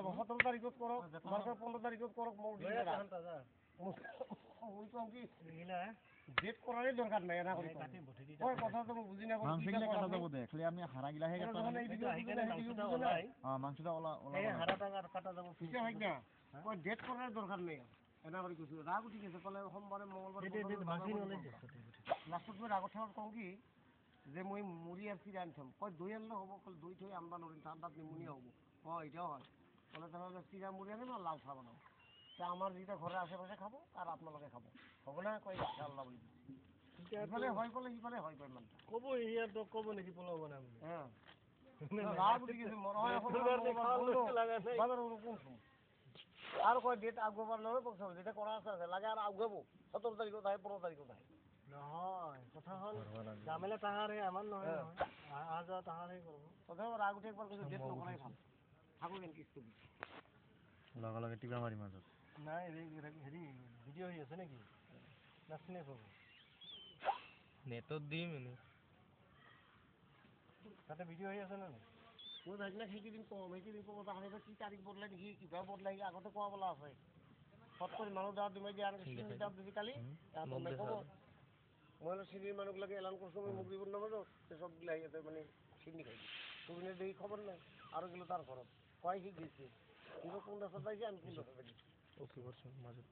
17 তারিখত করক মাসের 15 তারিখত করক মই কম কি ডেট করারই দরকার নাই না করি ওই কথা তো বুঝি না মাংসগুলা কাটা যাব দেখলে আমি হাড়াগুলা হে কাটা মাংসটা ওলা হাড়াটা কাটা যাব ফিসে হয় না ওই ডেট করার দরকার নেই এনা করে কিছু রাগ উঠি গেছে কলে সোমবারে মঙ্গলবার লাস্টত মই রাগত থাকাত কম কি যে মই মুড়ি আর চিরা আনতাম কয় দই আনলে হব কল দই থই আনবা নরিম ঠান্ডাত নিমুনিয়া হব এটাও হয় কলে তাহলে চিরা মুড়ি আনিম আর লাল চা বানাও তা আমার যেটা ঘরে আশেপাশে খাবো আর আপনালোকে খাবো হবে না কয় ইনশাআল্লাহ বলি ইফালে হয় কলে ইফালে হয় কয় মান কব ইয়ার তো কব নাকি পোলাও বানাম হ্যাঁ রাগ উঠি গেছে মনে হয় এখন বাজার ওরকম আর কয় ডেট আগুয়া পারলে পক্ষ যেটা করা আছে লাগে আর আগুয়াবো 17 তারিখত আহে 15 তারিখত আহে নহয় কথা হল জামেলা তাহারে আমার নহয় আজ তাহারে করব তথাপি রাগ উঠে একবার কিছু ডেট নকরাই ভাল থাকো কেন কিস্তি লগে লগে টিপা মারি মাজত নাই হেৰি ভিডিও হৈ আছে নেকি নাচনে পাব নেটত দিম এনে তাতে ভিডিও হৈ আছে না মই ভাবিলে সেইকেইদিন কম তাহাঁতে কি তাৰিখ বদলাই নেকি কিবা বদলাই আগতে কোৱা বলা আছে ফট কৰি মানুহ দাঁত দুমাই দিয়া দাঁত দিবি কালি ক'ব মই চিনিৰ মানুহবিলাকে এলান কৰিছো মই মোক দিব নামাজো চব গিলা ইয়াতে মানে চিনি খাই তুমি দেখি খবৰ নাই আৰু গেলো তাৰ ঘৰত কয় সি গৈছে কিন্তু কোন ৰাস্তাত পাইছে আমি কোন ৰাস্তাত পাইছে ওকে কৰছো মাজত